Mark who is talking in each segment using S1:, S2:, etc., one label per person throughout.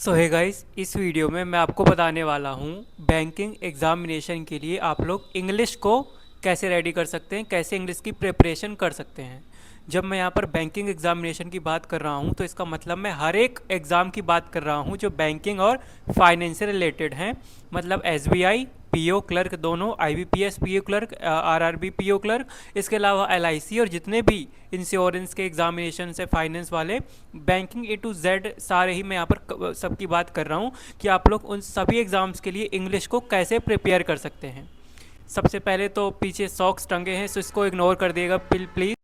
S1: सो है गाइस, इस वीडियो में मैं आपको बताने वाला हूँ बैंकिंग एग्जामिनेशन के लिए आप लोग इंग्लिश को कैसे रेडी कर सकते हैं, कैसे इंग्लिश की प्रिपरेशन कर सकते हैं। जब मैं यहाँ पर बैंकिंग एग्जामिनेशन की बात कर रहा हूँ तो इसका मतलब मैं हर एक एग्ज़ाम की बात कर रहा हूँ जो बैंकिंग और फाइनेंस से रिलेटेड हैं। मतलब एसबीआई पीओ क्लर्क दोनों, IBPS PO clerk, RRB PO clerk, इसके अलावा एलआईसी और जितने भी इंश्योरेंस के एग्जामिनेशन से फाइनेंस वाले, बैंकिंग ए टू जेड सारे ही मैं यहाँ पर सबकी बात कर रहा हूँ कि आप लोग उन सभी एग्ज़ाम्स के लिए इंग्लिश को कैसे प्रिपेयर कर सकते हैं। सबसे पहले तो पीछे सॉक्स टंगे हैं, सो इसको इग्नोर कर दिएगा प्लीज़।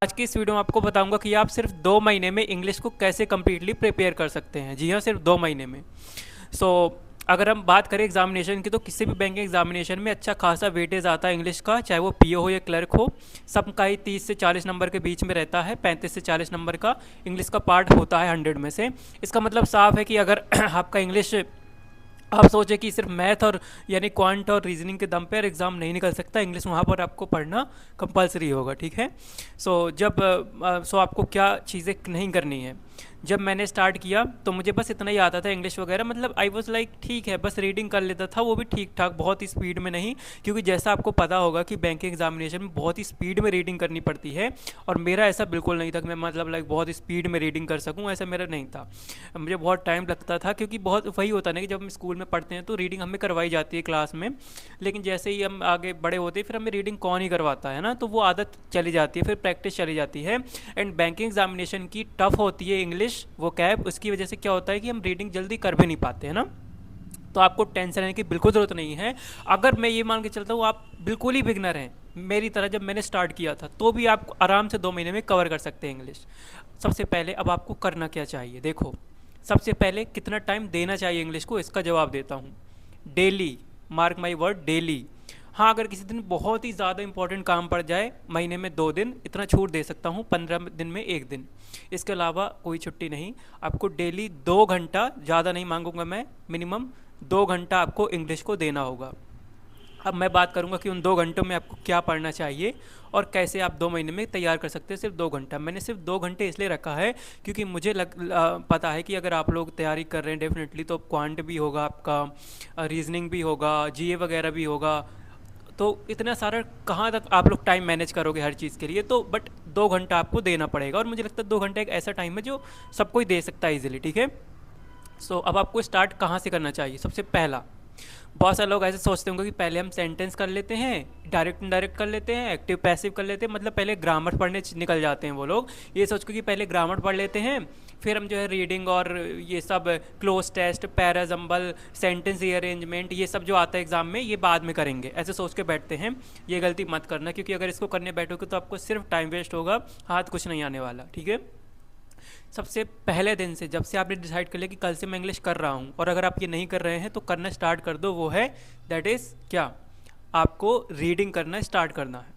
S1: आज की इस वीडियो में आपको बताऊंगा कि आप सिर्फ 2 महीने में इंग्लिश को कैसे कम्प्लीटली प्रिपेयर कर सकते हैं। जी हाँ, सिर्फ 2 महीने में। सो अगर हम बात करें एग्जामिनेशन की तो किसी भी बैंकिंग एग्जामिनेशन में अच्छा खासा वेटेज आता है इंग्लिश का, चाहे वो पीओ हो या क्लर्क हो। सबका ही 30 से 40 नंबर के बीच में रहता है, 35 से 40 नंबर का इंग्लिश का पार्ट होता है 100 में से। इसका मतलब साफ है कि अगर आपका इंग्लिश, आप सोचें कि सिर्फ मैथ और यानी क्वांट और रीजनिंग के दम पर एग्ज़ाम नहीं निकल सकता, इंग्लिश वहाँ पर आपको पढ़ना कंपलसरी होगा। ठीक है। सो आपको क्या चीज़ें नहीं करनी है। जब मैंने स्टार्ट किया तो मुझे बस इतना ही आता था इंग्लिश वगैरह, मतलब आई वॉज लाइक ठीक है, बस रीडिंग कर लेता था, वो भी ठीक ठाक, बहुत ही स्पीड में नहीं। क्योंकि जैसा आपको पता होगा कि बैंकिंग एग्जामिनेशन में बहुत ही स्पीड में रीडिंग करनी पड़ती है, और मेरा ऐसा बिल्कुल नहीं था कि मैं मतलब लाइक बहुत स्पीड में रीडिंग कर सकूँ, ऐसा मेरा नहीं था। मुझे बहुत टाइम लगता था, क्योंकि बहुत वही होता ना कि जब हम स्कूल में पढ़ते हैं तो रीडिंग हमें करवाई जाती है क्लास में, लेकिन जैसे ही हम आगे बड़े होते हैं फिर हमें रीडिंग कौन ही करवाता है ना, तो वो आदत चली जाती है, फिर प्रैक्टिस चली जाती है। एंड बैंकिंग एग्जामिनेशन की टफ होती है इंग्लिश वो कैब, उसकी वजह से क्या होता है कि हम रीडिंग जल्दी कर भी नहीं पाते हैं ना। तो आपको टेंशन लेने की बिल्कुल ज़रूरत नहीं है। अगर मैं ये मान के चलता हूँ आप बिल्कुल ही बिगनर हैं मेरी तरह, जब मैंने स्टार्ट किया था, तो भी आप आराम से 2 महीने में कवर कर सकते हैं इंग्लिश। सबसे पहले अब आपको करना क्या चाहिए, देखो। सबसे पहले कितना टाइम देना चाहिए इंग्लिश को, इसका जवाब देता हूँ। Daily, mark my word, daily. हाँ, अगर किसी दिन बहुत ही ज़्यादा इंपॉर्टेंट काम पड़ जाए, महीने में 2 दिन इतना छूट दे सकता हूँ, 15 दिन में 1 दिन। इसके अलावा कोई छुट्टी नहीं। आपको डेली 2 घंटा, ज़्यादा नहीं मांगूंगा मैं, मिनिमम 2 घंटा आपको इंग्लिश को देना होगा। अब मैं बात करूंगा कि उन 2 घंटों में आपको क्या पढ़ना चाहिए और कैसे आप 2 महीने में तैयार कर सकते हैं सिर्फ 2 घंटा। मैंने सिर्फ 2 घंटे इसलिए रखा है क्योंकि मुझे पता है कि अगर आप लोग तैयारी कर रहे हैं डेफिनेटली, तो क्वांट भी होगा आपका, रीजनिंग भी होगा, जीए वगैरह भी होगा, तो इतना सारा कहाँ तक आप लोग टाइम मैनेज करोगे हर चीज़ के लिए। तो बट 2 घंटा आपको देना पड़ेगा, और मुझे लगता है 2 घंटा एक ऐसा टाइम है जो सबको ही दे सकता है इजीली। ठीक है। अब आपको स्टार्ट कहाँ से करना चाहिए। सबसे पहला, बहुत सारे लोग ऐसे सोचते होंगे कि पहले हम सेंटेंस कर लेते हैं, डायरेक्ट इनडायरेक्ट कर लेते हैं, एक्टिव पैसिव कर लेते हैं, मतलब पहले ग्रामर पढ़ने निकल जाते हैं वो लोग। ये सोच के कि पहले ग्रामर पढ़ लेते हैं, फिर हम जो है रीडिंग और ये सब cloze test, parajumble, sentence rearrangement, ये सब जो आता है एग्जाम में, ये बाद में करेंगे, ऐसे सोच के बैठते हैं। ये गलती मत करना, क्योंकि अगर इसको करने बैठोगे तो आपको सिर्फ टाइम वेस्ट होगा, हाथ कुछ नहीं आने वाला। ठीक है। सबसे पहले दिन से, जब से आपने डिसाइड कर लिया कि कल से मैं इंग्लिश कर रहा हूँ, और अगर आप ये नहीं कर रहे हैं तो करना स्टार्ट कर दो, वो है दैट इज़ क्या, आपको रीडिंग करना स्टार्ट करना है।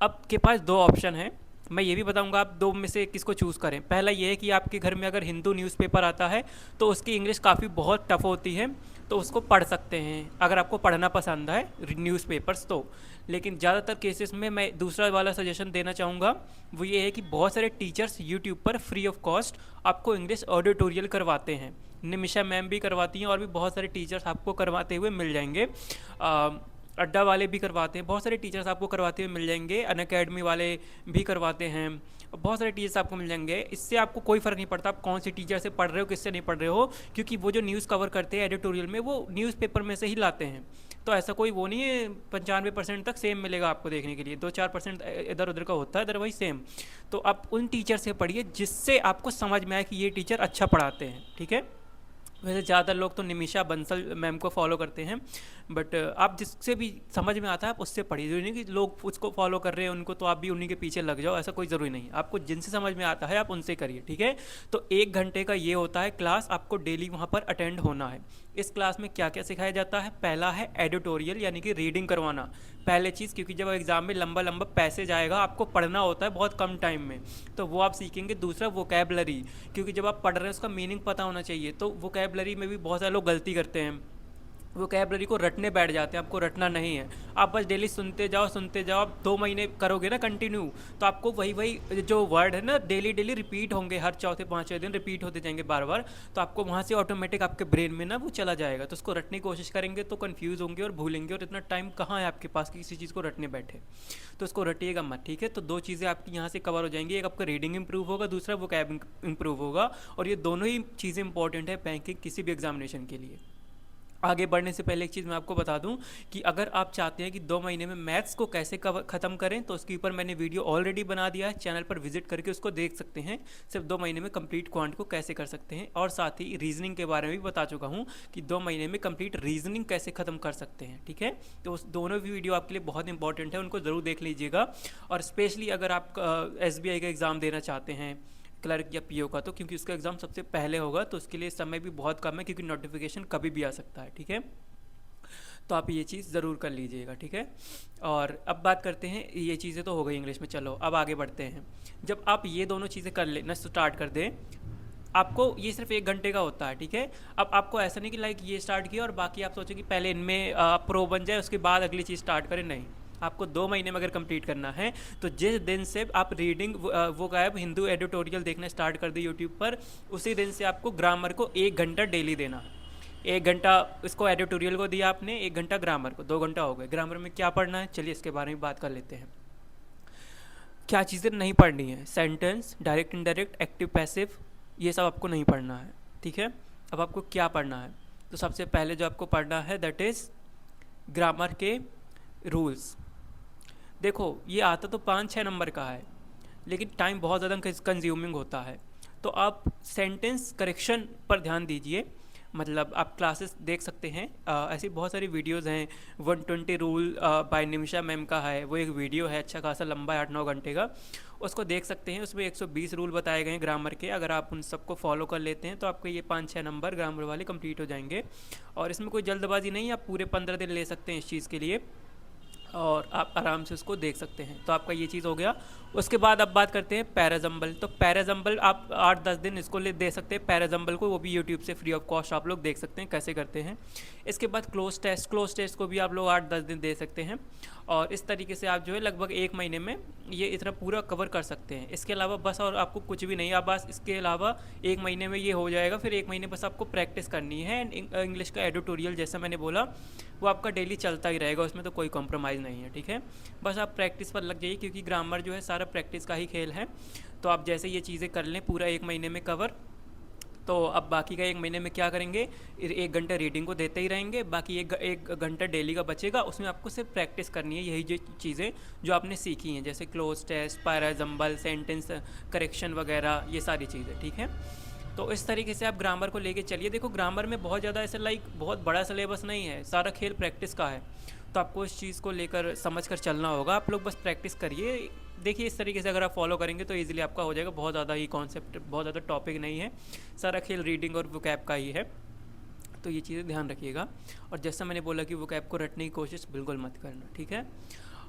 S1: अब के पास 2 ऑप्शन हैं, मैं ये भी बताऊंगा आप 2 में से किसको चूज़ करें। पहला ये है कि आपके घर में अगर हिंदू न्यूज़पेपर आता है तो उसकी इंग्लिश काफ़ी बहुत टफ होती है, तो उसको पढ़ सकते हैं अगर आपको पढ़ना पसंद है न्यूज़पेपर्स तो। लेकिन ज़्यादातर केसेस में मैं दूसरा वाला सजेशन देना चाहूँगा, वो ये है कि बहुत सारे टीचर्स यूट्यूब पर फ्री ऑफ कॉस्ट आपको इंग्लिश ऑडिटोरियल करवाते हैं। निमिषा मैम भी करवाती हैं, और भी बहुत सारे टीचर्स आपको करवाते हुए मिल जाएंगे। अड्डा वाले भी करवाते हैं, बहुत सारे टीचर्स आपको करवाते हुए मिल जाएंगे, अन अकेडमी वाले भी करवाते हैं, बहुत सारे टीचर्स आपको मिल जाएंगे। इससे आपको कोई फ़र्क नहीं पड़ता आप कौन सी टीचर से पढ़ रहे हो, किससे नहीं पढ़ रहे हो, क्योंकि वो जो न्यूज़ कवर करते हैं एडिटोरियल में, वो न्यूज़पेपर में से ही लाते हैं। तो ऐसा कोई वो नहीं है, 95% तक सेम मिलेगा आपको देखने के लिए, 2-4% इधर उधर का होता है, अदरवाइज सेम। तो आप उन टीचर से पढ़िए जिससे आपको समझ में आए कि ये टीचर अच्छा पढ़ाते हैं। ठीक है। वैसे ज़्यादा लोग तो निमिषा बंसल मैम को फॉलो करते हैं, बट आप जिससे भी समझ में आता है आप उससे पढ़िए। जरूरी नहीं कि लोग उसको फॉलो कर रहे हैं उनको तो आप भी उन्हीं के पीछे लग जाओ, ऐसा कोई ज़रूरी नहीं। आपको जिनसे समझ में आता है आप उनसे करिए। ठीक है। तो 1 घंटे का ये होता है क्लास, आपको डेली वहाँ पर अटेंड होना है। इस क्लास में क्या क्या सिखाया जाता है, पहला है एडिटोरियल यानी कि रीडिंग करवाना, पहले चीज़, क्योंकि जब एग्जाम में लंबा लंबा पैसेज आएगा आपको पढ़ना होता है बहुत कम टाइम में, तो वो आप सीखेंगे। दूसरा वोकैबलरी, क्योंकि जब आप पढ़ रहे हैं उसका मीनिंग पता होना चाहिए, तो वोकैबलरी में भी बहुत सारे लोग गलती करते हैं। वोकैबलरी को रटने बैठ जाते हैं। आपको रटना नहीं है, आप बस डेली सुनते जाओ सुनते जाओ। आप 2 महीने करोगे ना कंटिन्यू, तो आपको वही वही जो वर्ड है ना डेली डेली रिपीट होंगे, हर चौथे पाँचवें दिन रिपीट होते जाएंगे बार बार। तो आपको वहाँ से ऑटोमेटिक आपके ब्रेन में ना वो चला जाएगा। तो उसको रटने की कोशिश करेंगे तो कन्फ्यूज़ होंगे और भूलेंगे, और इतना टाइम कहाँ है आपके पास कि किसी चीज़ को रटने बैठे। तो उसको रटिएगा मत, ठीक है। तो 2 चीज़ें आपकी यहाँ से कवर हो जाएंगी, एक आपका रीडिंग इंप्रूव होगा, दूसरा वोकैब इंप्रूव होगा। और ये दोनों ही चीज़ें इंपॉर्टेंट है बैंकिंग किसी भी एग्जामिनेशन के लिए। आगे बढ़ने से पहले एक चीज़ मैं आपको बता दूं कि अगर आप चाहते हैं कि 2 महीने में मैथ्स को कैसे ख़त्म करें, तो उसके ऊपर मैंने वीडियो ऑलरेडी बना दिया है, चैनल पर विजिट करके उसको देख सकते हैं। सिर्फ 2 महीने में कंप्लीट क्वांट को कैसे कर सकते हैं, और साथ ही रीजनिंग के बारे में भी बता चुका हूं कि 2 महीने में कंप्लीट रीजनिंग कैसे ख़त्म कर सकते हैं, ठीक है। तो उस दोनों भी वीडियो आपके लिए बहुत इंपॉर्टेंट है, उनको ज़रूर देख लीजिएगा। और स्पेशली अगर आप SBI का एग्ज़ाम देना चाहते हैं, क्लर्क या पीओ का, तो क्योंकि उसका एग्ज़ाम सबसे पहले होगा, तो उसके लिए समय भी बहुत कम है, क्योंकि नोटिफिकेशन कभी भी आ सकता है, ठीक है। तो आप ये चीज़ ज़रूर कर लीजिएगा, ठीक है। और अब बात करते हैं, ये चीज़ें तो हो गई इंग्लिश में, चलो अब आगे बढ़ते हैं। जब आप ये दोनों चीज़ें कर लेना स्टार्ट कर दें, आपको ये सिर्फ 1 घंटे का होता है, ठीक है। अब आपको ऐसा नहीं कि लाइक ये स्टार्ट किया और बाकी आप सोचो कि पहले इनमें प्रो बन जाए उसके बाद अगली चीज़ स्टार्ट करें, नहीं। आपको 2 महीने में अगर कंप्लीट करना है, तो जिस दिन से आप रीडिंग वोकैब हिंदू एडिटोरियल देखना स्टार्ट कर दे यूट्यूब पर, उसी दिन से आपको ग्रामर को 1 घंटा डेली देना है। 1 घंटा इसको एडिटोरियल को दिया आपने, 1 घंटा ग्रामर को, 2 घंटा हो गए। ग्रामर में क्या पढ़ना है, चलिए इसके बारे में बात कर लेते हैं। क्या चीज़ें नहीं पढ़नी है, sentence, direct indirect, active passive, ये सब आपको नहीं पढ़ना है, ठीक है। अब आपको क्या पढ़ना है, तो सबसे पहले जो आपको पढ़ना है दैट इज़ ग्रामर के रूल्स। देखो ये आता तो 5-6 नंबर का है, लेकिन टाइम बहुत ज़्यादा कंज्यूमिंग होता है। तो आप सेंटेंस करेक्शन पर ध्यान दीजिए। मतलब आप क्लासेस देख सकते हैं, ऐसी बहुत सारी वीडियोस हैं। 120 रूल बाय निमिषा मैम का है, वो एक वीडियो है, अच्छा खासा लंबा है, 8-9 घंटे का, उसको देख सकते हैं। उसमें 120 रूल बताए गए हैं ग्रामर के। अगर आप उन सबको फॉलो कर लेते हैं तो आपको ये 5-6 नंबर ग्रामर वाले कंप्लीट हो जाएंगे। और इसमें कोई जल्दबाजी नहीं है, आप पूरे 15 दिन ले सकते हैं इस चीज़ के लिए, और आप आराम से उसको देख सकते हैं। तो आपका ये चीज़ हो गया। उसके बाद अब बात करते हैं पैराजम्बल। तो पैराजम्बल आप 8-10 दिन इसको ले दे सकते हैं पैराजम्बल को, वो भी यूट्यूब से फ्री ऑफ कॉस्ट आप लोग देख सकते हैं कैसे करते हैं। इसके बाद क्लोज टेस्ट को भी आप लोग 8-10 दिन दे सकते हैं। और इस तरीके से आप जो है लगभग 1 महीने में ये इतना पूरा कवर कर सकते हैं। इसके अलावा बस और आपको कुछ भी नहीं, आप बस इसके अलावा 1 महीने में ये हो जाएगा। फिर 1 महीने बस आपको प्रैक्टिस करनी है। एंड इंग्लिश का एडिटोरियल जैसा मैंने बोला वो आपका डेली चलता ही रहेगा, उसमें तो कोई कॉम्प्रोमाइज़ नहीं है, ठीक है। बस आप प्रैक्टिस पर लग जाइए, क्योंकि ग्रामर जो है सारा प्रैक्टिस का ही खेल है। तो आप जैसे ये चीज़ें कर लें पूरा 1 महीने में कवर, तो अब बाकी का 1 महीने में क्या करेंगे, 1 घंटा रीडिंग को देते ही रहेंगे, बाकी एक घंटा डेली का बचेगा, उसमें आपको सिर्फ प्रैक्टिस करनी है यही जो चीज़ें जो आपने सीखी हैं, जैसे cloze test, parajumble, sentence correction वगैरह, ये सारी चीज़ें, ठीक है। तो इस तरीके से आप ग्रामर को लेके चलिए। देखो ग्रामर में बहुत ज़्यादा ऐसे लाइक बहुत बड़ा सिलेबस नहीं है, सारा खेल प्रैक्टिस का है। तो आपको इस चीज़ को लेकर समझ कर चलना होगा। आप लोग बस प्रैक्टिस करिए, देखिए इस तरीके से अगर आप फॉलो करेंगे तो इजीली आपका हो जाएगा। बहुत ज़्यादा ही कॉन्सेप्ट, बहुत ज़्यादा टॉपिक नहीं है, सारा खेल रीडिंग और वोकैब का ही है। तो ये चीज़ें ध्यान रखिएगा। और जैसा मैंने बोला कि वोकैब को रटने की कोशिश बिल्कुल मत करना, ठीक है।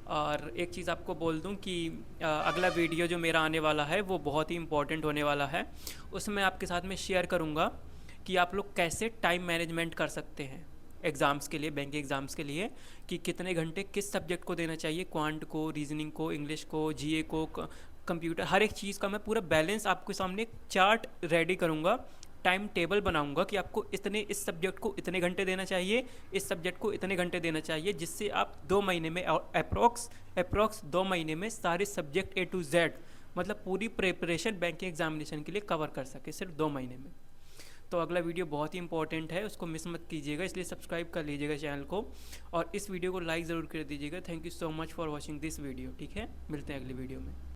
S1: और एक चीज़ आपको बोल दूं कि अगला वीडियो जो मेरा आने वाला है वो बहुत ही इंपॉर्टेंट होने वाला है। उसमें मैं आपके साथ में शेयर करूंगा कि आप लोग कैसे टाइम मैनेजमेंट कर सकते हैं एग्ज़ाम्स के लिए, बैंकिंग एग्ज़ाम्स के लिए, कि कितने घंटे किस सब्जेक्ट को देना चाहिए, क्वांट को, रीजनिंग को, इंग्लिश को, जीए को, कंप्यूटर, हर एक चीज़ का मैं पूरा बैलेंस आपके सामने एक चार्ट रेडी करूँगा, टाइम टेबल बनाऊंगा कि आपको इस सब्जेक्ट को इतने घंटे देना चाहिए, इस सब्जेक्ट को इतने घंटे देना चाहिए, जिससे आप 2 महीने में अप्रॉक्स 2 महीने में सारे सब्जेक्ट A to Z, मतलब पूरी प्रिपरेशन बैंकिंग एग्जामिनेशन के लिए कवर कर सके सिर्फ 2 महीने में। तो अगला वीडियो बहुत ही इंपॉर्टेंट है, उसको मिस मत कीजिएगा, इसलिए सब्सक्राइब कर लीजिएगा चैनल को, और इस वीडियो को लाइक ज़रूर कर दीजिएगा। Thank you so much for watching this video, ठीक है। मिलते हैं अगली वीडियो में।